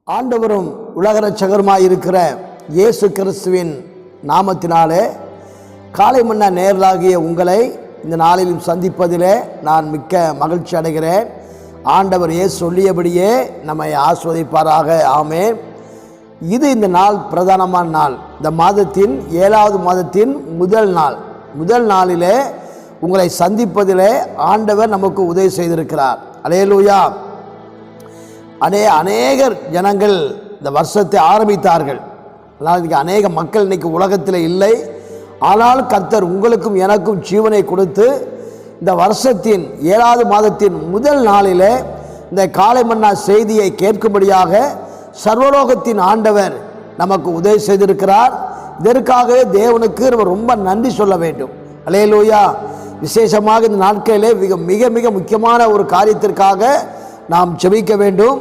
ஆண்டவரும் உலக இரட்சகருமாயிருக்கிற இயேசு கிறிஸ்துவின் நாமத்தினாலே காலை மன்னா நேரலாகிய உங்களை இந்த நாளிலும் சந்திப்பதிலே நான் மிக்க மகிழ்ச்சி அடைகிறேன். ஆண்டவர் இயேசு சொல்லியபடியே நம்மை ஆஸ்வதிப்பாராக. ஆமென். இது இந்த நாள் பிரதானமான நாள். இந்த மாதத்தின் 7வது மாதத்தின் முதல் நாளிலே உங்களை சந்திப்பதிலே ஆண்டவர் நமக்கு உதவி செய்திருக்கிறார். அல்லேலூயா. அநேகர் ஜனங்கள் இந்த வருஷத்தை ஆரம்பித்தார்கள். அதனால் இன்றைக்கி அநேக மக்கள் இன்றைக்கி உலகத்தில் இல்லை. ஆனால் கர்த்தர் உங்களுக்கும் எனக்கும் ஜீவனை கொடுத்து இந்த வருஷத்தின் 7வது மாதத்தின் முதல் நாளிலே இந்த காலை மன்னா செய்தியை கேட்கும்படியாக சர்வலோகத்தின் ஆண்டவர் நமக்கு உதவி செய்திருக்கிறார். இதற்காகவே தேவனுக்கு நம்ம ரொம்ப நன்றி சொல்ல வேண்டும். அல்லேலூயா. விசேஷமாக இந்த நாட்களிலே மிக மிக முக்கியமான ஒரு காரியத்திற்காக நாம் ஜெபிக்க வேண்டும்.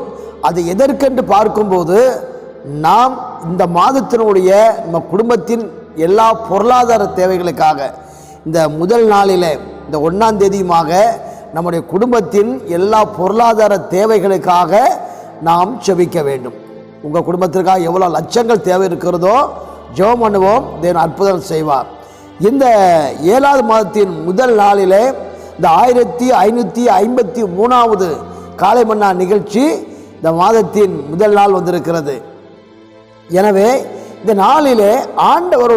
அது எதற்கென்று பார்க்கும்போது நாம் இந்த மாதத்தினுடைய நம்ம குடும்பத்தின் எல்லா பொருளாதார தேவைகளுக்காக இந்த முதல் நாளில் இந்த 1ஆம் தேதியுமாக நம்முடைய குடும்பத்தின் எல்லா பொருளாதார தேவைகளுக்காக நாம் ஜெபிக்க வேண்டும். உங்கள் குடும்பத்திற்காக எவ்வளோ லட்சங்கள் தேவை இருக்கிறதோ ஜெபம் பண்ணுவோம். தேவன் அற்புதம் செய்வார். இந்த 7வது மாதத்தின் முதல் நாளிலே இந்த 1553வது காலை மன்னா நிகழ்ச்சி இந்த மாதத்தின் முதல் நாள் வந்திருக்கிறது. எனவே இந்த நாளிலே ஆண்டவர்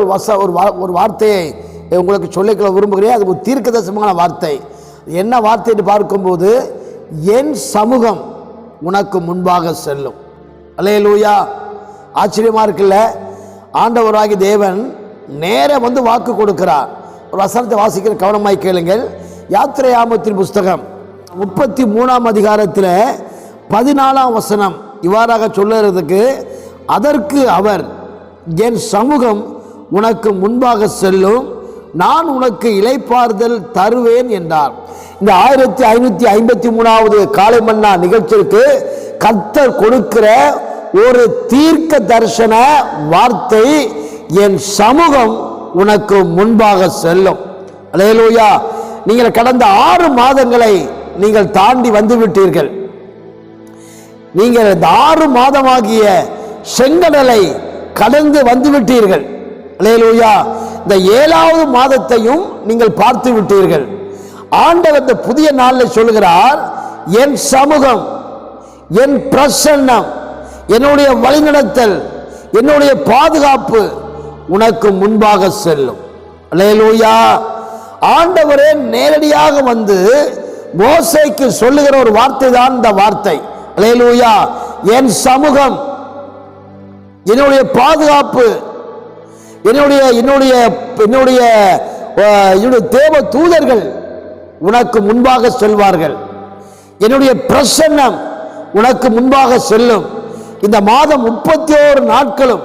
ஒரு வார்த்தையை உங்களுக்கு சொல்லிக்க விரும்புகிறேன். அது ஒரு தீர்க்கதரிசனமான வார்த்தை. என்ன வார்த்தை என்று பார்க்கும்போது, என் சமூகம் உனக்கு முன்பாக செல்லும். அல்லேலூயா. ஆச்சரியமா இருக்குல்ல. ஆண்டவராகி தேவன் நேர வந்து வாக்கு கொடுக்கிறார். ஒரு வசனத்தை வாசிக்கிற கவனமாய் கேளுங்கள். யாத்திரையாமத்தின் புஸ்தகம் 33ஆம் அதிகாரத்தில் 14ஆம் வசனம் இவ்வாறாக சொல்லுறதுக்கு, அதற்கு அவர், என் சமூகம் உனக்கு முன்பாக செல்லும், நான் உனக்கு இளைப்பாறுதல் தருவேன் என்றார். இந்த 1553வது காலை மன்னா நிகழ்ச்சிக்கு கர்த்தர் கொடுக்கிற ஒரு தீர்க்க தரிசன வார்த்தை, என் சமூகம் உனக்கு முன்பாக செல்லும். அல்லேலூயா. நீங்கள் கடந்த 6 மாதங்களை நீங்கள் தாண்டி வந்து விட்டீர்கள். நீங்கள் இந்த 6 மாதமாகிய செங்கடலை கடந்து வந்து விட்டீர்கள். அல்லேலூயா. இந்த 7வது மாதத்தையும் நீங்கள் பார்த்து விட்டீர்கள். ஆண்டவர் இந்த புதிய நாளில் சொல்கிறார், என் சமூகம், என் பிரசன்னம், என்னுடைய வழிநடத்தல், என்னுடைய பாதுகாப்பு உனக்கு முன்பாக செல்லும். அல்லேலூயா. ஆண்டவரே நேரடியாக வந்து மோசேக்கு சொல்லுகிற ஒரு வார்த்தை தான் இந்த வார்த்தை. அல்லேலூயா. என் சமூகம், என்னுடைய பாதுகாப்பு, என்னுடைய தேவ தூதர்கள் உனக்கு முன்பாக செல்வார்கள். என்னுடைய பிரசன்னம் உனக்கு முன்பாக செல்லும். இந்த மாதம் 31 நாட்களும்,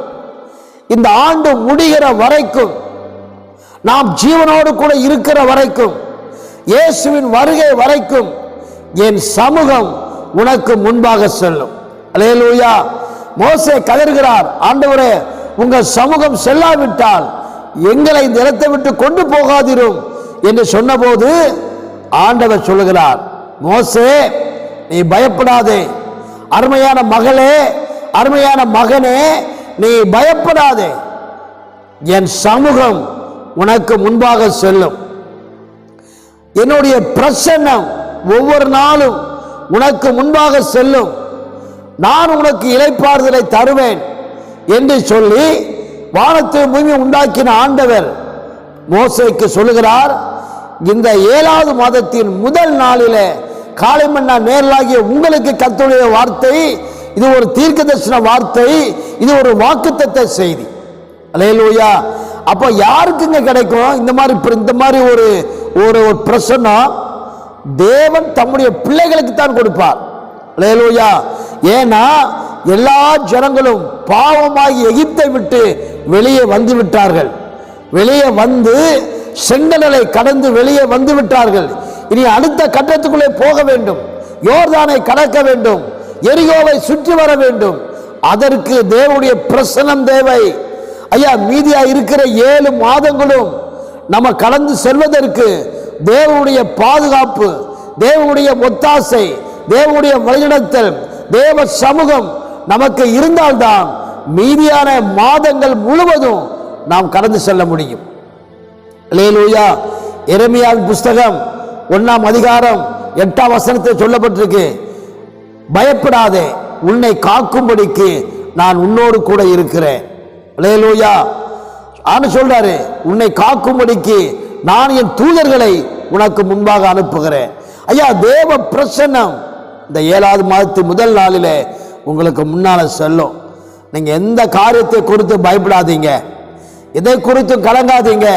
இந்த ஆண்டு முடிகிற வரைக்கும், நாம் ஜீவனோடு கூட இருக்கிற வரைக்கும், இயேசுவின் வருகை வரைக்கும் என் சமூகம் உனக்கு முன்பாக செல்லும். அல்லேலூயா. மோசே கதறுகிறார், ஆண்டவரே, உங்கள் சமூகம் செல்லாவிட்டால் எங்களை இந்த இடத்தை விட்டு கொண்டு போகாதிரும் என்று சொன்னபோது ஆண்டவர் சொல்லுகிறார், மோசே, நீ பயப்படாதே. அருமையான மகளே, அருமையான மகனே, நீ பயப்படாதே. என் சமூகம் உனக்கு முன்பாக செல்லும். என்னுடைய பிரசன்னம் ஒவ்வொரு நாளும் உனக்கு முன்பாக செல்லும். நான் உனக்கு இளைப்பாறுதலை தருவேன் என்று சொல்லி வானத்தை பூமி உண்டாக்கின ஆண்டவர் மோசேக்கு சொல்லுகிறார். இந்த 7வது மாதத்தின் முதல் நாளிலே காலை மன்னா நேரலாகிய உங்களுக்கு கர்த்தருடைய வார்த்தை, இது ஒரு தீர்க்கதரிசன வார்த்தை, இது ஒரு வாக்குத்தத்த செய்தி. அல்லேலூயா. அப்போ யாருக்குங்க கிடைக்கும் இந்த மாதிரி ஒரு பிரசன்னம்? தேவன் தம்முடைய பிள்ளைகளுக்கு தான் கொடுப்பார். அல்லேலூயா. ஏன்னா எல்லா ஜனங்களும் பாவமாகி எகிப்தை விட்டு வெளியே வந்து விட்டார்கள். வெளியே வந்து செங்கடலை கடந்து வெளியே வந்து விட்டார்கள். இனி அடுத்த கட்டத்துக்குள்ளே போக வேண்டும். யோர்தானை கடக்க வேண்டும். எரிகோவை சுற்றி வர வேண்டும். அதற்கு தேவனுடைய பிரசன்னம் தேவை. ஐயா, மீதியா இருக்கிற 7 மாதங்களும் நம்ம கடந்து செல்வதற்கு தேவனுடைய பாதுகாப்பு, தேவனுடைய ஒத்தாசை, தேவனுடைய வழிநடத்தல், தேவ சமூகம் நமக்கு இருந்தால்தான் மீதியான மாதங்கள் முழுவதும் நாம் கடந்து செல்ல முடியும். அல்லேலூயா. எரேமியாவின் புஸ்தகம் 1ஆம் அதிகாரம் 8ஆம் வசனத்தில் சொல்லப்பட்டிருக்கு, பயப்படாதே, உன்னை காக்கும்படிக்கு நான் உன்னோடு கூட இருக்கிறேன். அல்லேலூயா. ஆன்னு சொல்றாரு, உன்னை காக்கும்படிக்கு நான் என் தூதர்களை உனக்கு முன்பாக அனுப்புகிறேன். ஐயா, தேவ பிரசன்னம் இந்த 7வது மாதத்து முதல் நாளிலே உங்களுக்கு முன்னால செல்லும். நீங்க எந்த காரியத்தை குறித்து பயப்படாதீங்க, எதை குறித்தும் கலங்காதீங்க,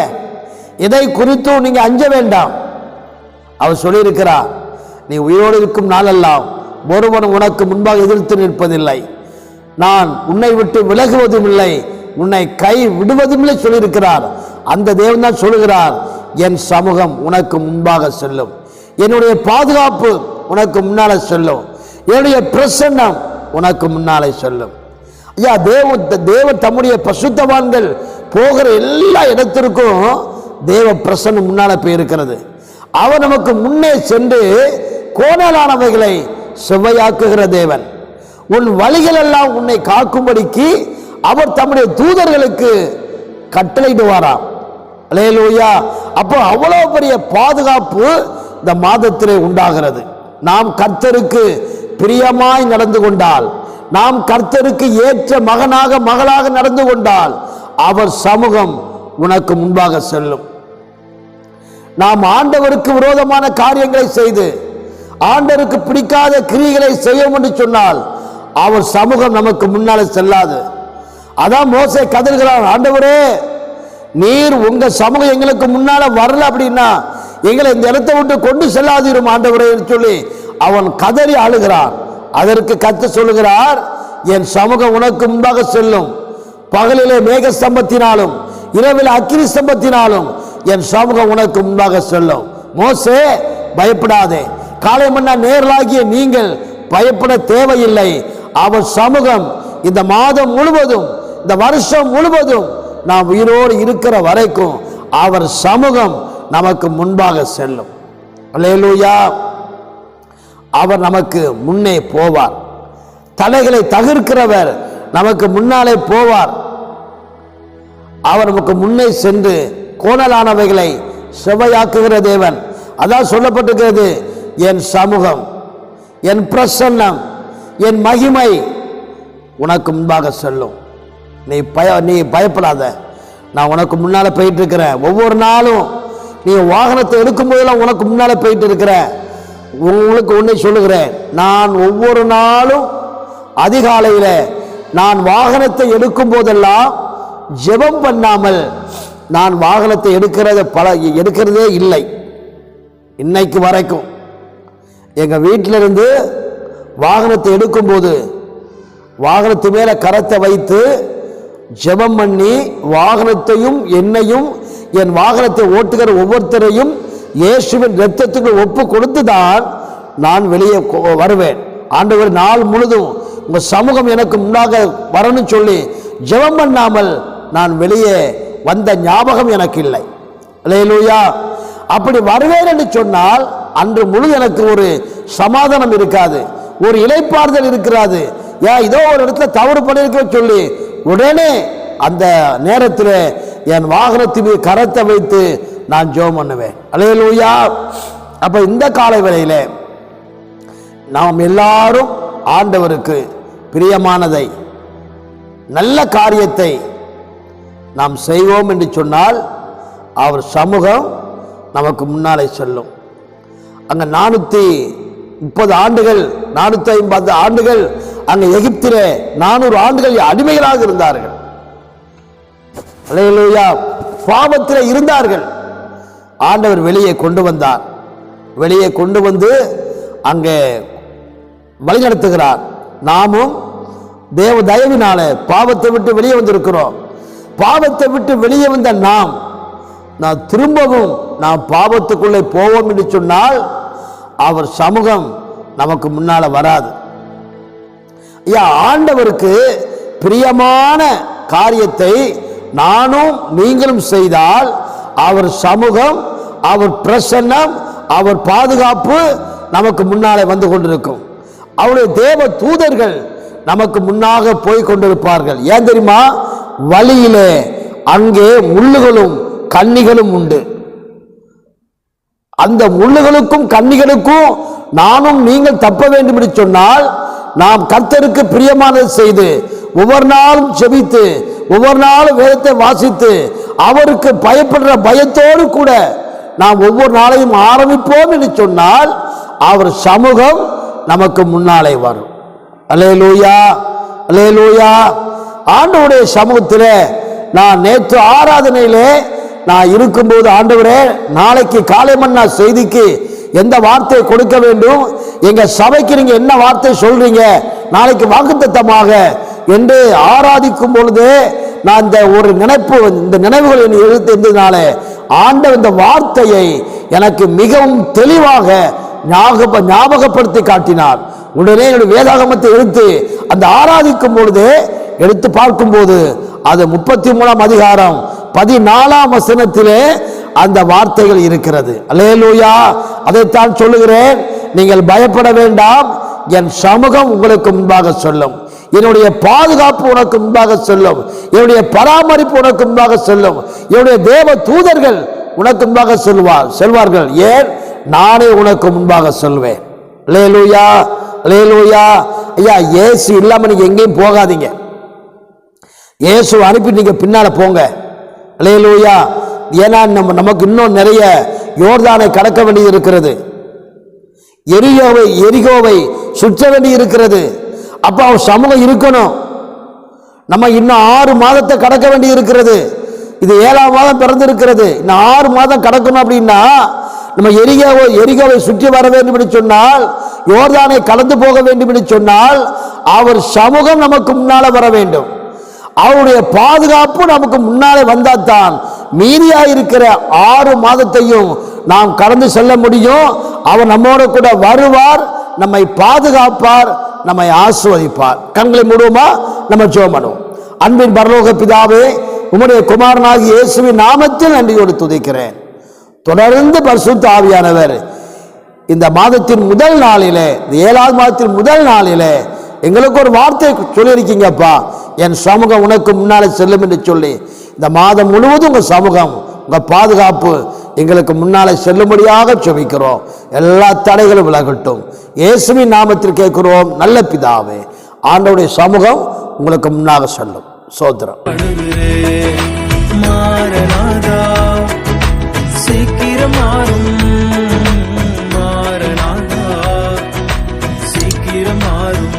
எதை குறித்தும் நீங்க அஞ்ச வேண்டாம். அவர் சொல்லியிருக்கிறார், நீ உயிரோடு இருக்கும் நாளெல்லாம் ஒருவன் உனக்கு முன்பாக எதிர்த்து நிற்பதில்லை, நான் உன்னை விட்டு விலகுவதும் இல்லை, உன்னை கை விடுவதும் இல்லை சொல்லியிருக்கிறார். அந்த தேவன் தான் சொல்லுகிறார், என் சமூகம் உனக்கு முன்பாக செல்லும், என்னுடைய பாதுகாப்பு உனக்கு முன்னால செல்லும், என்னுடைய பிரசன்னம் உனக்கு முன்னாலே செல்லும். ஐயா, தேவன் தம்முடைய பசுத்தவான்கள் போகிற எல்லா இடத்திற்கும் தேவ பிரசன்னம் முன்னால போயிருக்கிறது. அவர் நமக்கு முன்னே சென்று கோணலானவைகளை செவ்வையாக்குகிற தேவன். உன் வழிகள் எல்லாம் உன்னை காக்கும்படிக்கு அவர் தம்முடைய தூதர்களுக்கு கட்டளையிடுவாராம். அல்லேலூயா. அப்போ அவ்வளவு பெரிய பாதுகாப்பு இந்த மாதத்திலே உண்டாகிறது. நாம் கர்த்தருக்கு பிரியமாய் நடந்து கொண்டால், நாம் கர்த்தருக்கு ஏற்ற மகனாக மகளாக நடந்து கொண்டால் அவர் சமூகம் உனக்கு முன்பாக செல்லும். நாம் ஆண்டவருக்கு விரோதமான காரியங்களை செய்து ஆண்டவருக்கு பிடிக்காத கிரியைகளை செய்யும் என்று சொன்னால் அவர் சமூகம் நமக்கு முன்னாலே செல்லாது. அதான் மோசே கதறுகிறான், ஆண்டவரே, நீர் உங்க சமூகம் எங்களுக்கு முன்னால வரல அப்படின்னா எங்களை இந்த இடத்தை விட்டு கொண்டு செல்லாதீரும் ஆண்டவரே சொல்லி அவன் கதறி அழுகிறான். அதற்கு கர்த்தர் சொல்லுகிறார், என் சமூகம் உனக்கு முன்பாக செல்லும், பகலிலே மேக ஸ்தம்பத்தினாலும் இரவில் அக்கினி ஸ்தம்பத்தினாலும் என் சமூகம் உனக்கு முன்பாக செல்லும். மோசே, பயப்படாதே, காலை மன்னா நேரலாகிய நீங்கள் பயப்பட தேவையில்லை. அவர் சமூகம் இந்த மாதம் முழுவதும், இந்த வருஷம் முழுவதும் நாம் உயிரோடு இருக்கிற வரைக்கும் அவர் சமூகம் நமக்கு முன்பாக செல்லும். அல்லேலூயா. அவர் நமக்கு முன்னே போவார். தலைகளை தகர்க்கிறவர் நமக்கு முன்னாலே போவார். அவர் நமக்கு முன்னே சென்று கோணலானவைகளை செவ்வையாக்குகிற தேவன். அதான் சொல்லப்பட்டிருக்கிறது, என் சமூகம், என் பிரசன்னம், என் மகிமை உனக்கு முன்பாக செல்லும். நீ பயப்படாத, நான் உனக்கு முன்னால போயிட்டு இருக்கிறேன். ஒவ்வொரு நாளும் நீ வாகனத்தை எடுக்கும் போதெல்லாம் உனக்கு முன்னால போயிட்டு இருக்கிற. உங்களுக்கு ஒன்றை சொல்லுகிறேன், நான் ஒவ்வொரு நாளும் அதிகாலையில் நான் வாகனத்தை எடுக்கும் போதெல்லாம் ஜெபம் பண்ணாமல் நான் வாகனத்தை எடுக்கிறதே இல்லை. இன்னைக்கு வரைக்கும் எங்கள் வீட்டிலிருந்து வாகனத்தை எடுக்கும்போது வாகனத்து மேலே கரத்தை வைத்து ஜெபம் பண்ணி வாகனத்தையும் என்னையும் என் வாகனத்தை ஓட்டுகிற ஒவ்வொருத்தரையும் இயேசுவின் இரத்தத்துக்கு ஒப்பு கொடுத்து தான் நான் வெளியே வருவேன். ஆண்டவர் நாள் முழுதும் உங்க சமூகம் எனக்கு முன்னாக வரணும்னு சொல்லி ஜெபம் பண்ணாமல் நான் வெளியே வந்த ஞாபகம் எனக்கு இல்லை. அல்லேலூயா. அப்படி வருவேன் என்று சொன்னால் அன்று முழு எனக்கு ஒரு சமாதானம் இருக்காது, ஒரு இளைப்பாறுதல் இருக்கிறாது. இதோ ஒரு இடத்துல தவறு பண்ணிருக்க சொல்லி உடனே அந்த நேரத்தில் என் வாகனத்தின் மீது கரத்தை வைத்து நான் ஜெபம் பண்ணுவேன். அல்லேலூயா. அப்ப இந்த காலை வேளையிலே நாம் எல்லாரும் ஆண்டவருக்கு பிரியமானதை நல்ல காரியத்தை நாம் செய்வோம் என்று சொன்னால் அவர் சமூகம் நமக்கு முன்னாலே செல்லும். அங்க 430 ஆண்டுகள் 450 ஆண்டுகள் அங்க எகிப்திலே 400 ஆண்டுகள் அடிமைகளாக இருந்தார்கள். அல்லேலூயா. பாவத்திலே இருந்தார்கள். ஆண்டவர் வெளியே கொண்டு வந்தார். வெளியே கொண்டு வந்து அங்கே வழிநடத்துகிறார். நாமும் தேவ தயவினால பாவத்தை விட்டு வெளியே வந்திருக்கிறோம். பாவத்தை விட்டு வெளியே வந்த நாம் திரும்பவும் நாம் பாவத்துக்குள்ளே போவோம் என்று சொன்னால் அவர் சமூகம் நமக்கு முன்னால வராது. ஆண்டவருக்கு பிரியமான காரியத்தை நானும் நீங்களும் செய்தால் அவர் சமூகம், அவர் பிரசன்னம், அவர் பாதுகாப்பு நமக்கு முன்னாலே வந்து கொண்டிருக்கும். அவருடைய தேவ தூதர்கள் நமக்கு முன்னாக போய் கொண்டிருப்பார்கள். ஏன் தெரியுமா? வழியிலே அங்கே முள்ளுகளும் கன்னிகளும் உண்டு. அந்த முள்ளுகளுக்கும் கன்னிகளுக்கும் நானும் நீங்கள் தப்ப வேண்டும் என்று சொன்னால், நாம் கர்த்தருக்கு பிரியமானதை செய்து ஒவ்வொரு நாளும் செபித்து ஒவ்வொரு நாளும் வேதத்தை வாசித்து அவருக்கு பயப்படுற பயத்தோடு கூட நாம் ஒவ்வொரு நாளையும் ஆரம்பிப்போம் என்று சொன்னால், அவர் சமூகம் நமக்கு முன்னாலே வரும். அல்லேலூயா, அல்லேலூயா. ஆண்டவருடைய சமூகத்தில் நான் நேற்று ஆராதனையிலே நான் இருக்கும்போது, ஆண்டவரே நாளைக்கு காலை மன்னா செய்திக்கு எந்த வார்த்தை கொடுக்க வேண்டும், எங்க சபைக்கு நீங்க என்ன வார்த்தை சொல்றீங்க நாளைக்கு வாக்குத்தத்தமாக என்று ஆராதிக்கும் பொழுது நான் இந்த ஒரு நினைப்பு, இந்த நினைவுகள் என்னை எழுத்திருந்ததுனால ஆண்டவர் இந்த வார்த்தையை எனக்கு மிகவும் தெளிவாக ஞாபகப்படுத்தி காட்டினார். உடனே என்னுடைய வேதாகமத்தை எடுத்து அந்த ஆராதிக்கும் பொழுது எடுத்து பார்க்கும்போது அது 33ஆம் அதிகாரம் 14ஆம் வசனத்திலே அந்த வார்த்தைகள் இருக்கிறது. அல்லேலூயா. அதைத்தான் சொல்லுகிறேன், நீங்கள் பயப்பட வேண்டாம், என் சமூகம் உங்களுக்கு முன்பாக சொல்லும், என்னுடைய பாதுகாப்பு உனக்கு முன்பாக சொல்லும், என்னுடைய பராமரிப்பு உனக்கு முன்பாக சொல்லும், என்னுடைய தேவ தூதர்கள் உனக்கு முன்பாக செல்வார்கள். ஏன்? நானே உனக்கு முன்பாக சொல்வேன். அல்லேலூயா, அல்லேலூயா. ஐயா, இயேசு இல்லாம நீங்க எங்கேயும் போகாதீங்க. இயேசு அனுப்பி நீங்க பின்னால போங்க. அல்லேலூயா. ஏன்னா நமக்கு இன்னும் நிறைய யோர்தானை கடக்க வேண்டியது இருக்கிறது, எரிகோவை சுற்ற வேண்டி இருக்கிறது. அப்ப அவர் சமூகம் இருக்கணும். நம்ம இன்னும் 6 மாதத்தை கடக்க வேண்டி இருக்கிறது. இது 7ஆம் மாதம் பிறந்திருக்கிறது. இன்னும் 6 மாதம் கடக்கணும். அப்படின்னா நம்ம எரிகோவை சுற்றி வர வேண்டும் என்று சொன்னால், யோர்தானை கடந்து போக வேண்டும் என்று சொன்னால், அவர் சமூகம் நமக்கு முன்னால வர வேண்டும். அவருடைய பாதுகாப்பு நமக்கு முன்னாலே வந்தால்தான் மீதியா இருக்கிற 6 மாதத்தையும் நாம் கடந்து செல்ல முடியும். அவர் நம்மோட கூட வருவார், நம்மை பாதுகாப்பார், நம்மை ஆசீர்வதிப்பார். கண்களை மூடுவோமா? நம்ம ஜெபம் பண்ணுவோம். அன்பின் பரலோக பிதாவே, உம்முடைய குமாரனாகிய இயேசுவின் நாமத்தில் நன்றியோடு துதிக்கிறேன். தொடர்ந்து பரிசுத்த ஆவியானவர் இந்த மாதத்தின் முதல் நாளிலே, 7ஆவது மாதத்தின் முதல் நாளிலே எங்களுக்கு ஒரு வார்த்தை சொல்லியிருக்கீங்கப்பா, என் சமூகம் உனக்கு முன்னாலே செல்லும் என்று சொல்லி. இந்த மாதம் முழுவதும் உங்க சமூகம், உங்க பாதுகாப்பு எங்களுக்கு முன்னாலே செல்லும்படியாக ஜெபிக்கிறோம். எல்லா தடைகளும் விலகட்டும். இயேசுவின் நாமத்தில் கேட்கிறோம் நல்ல பிதாவே. ஆண்டவருடைய சமூகம் உங்களுக்கு முன்னாக செல்லும். சோத்திரம். சீக்கிரம் மாறும், மாறனாதா சீக்கிரம் மாறும்.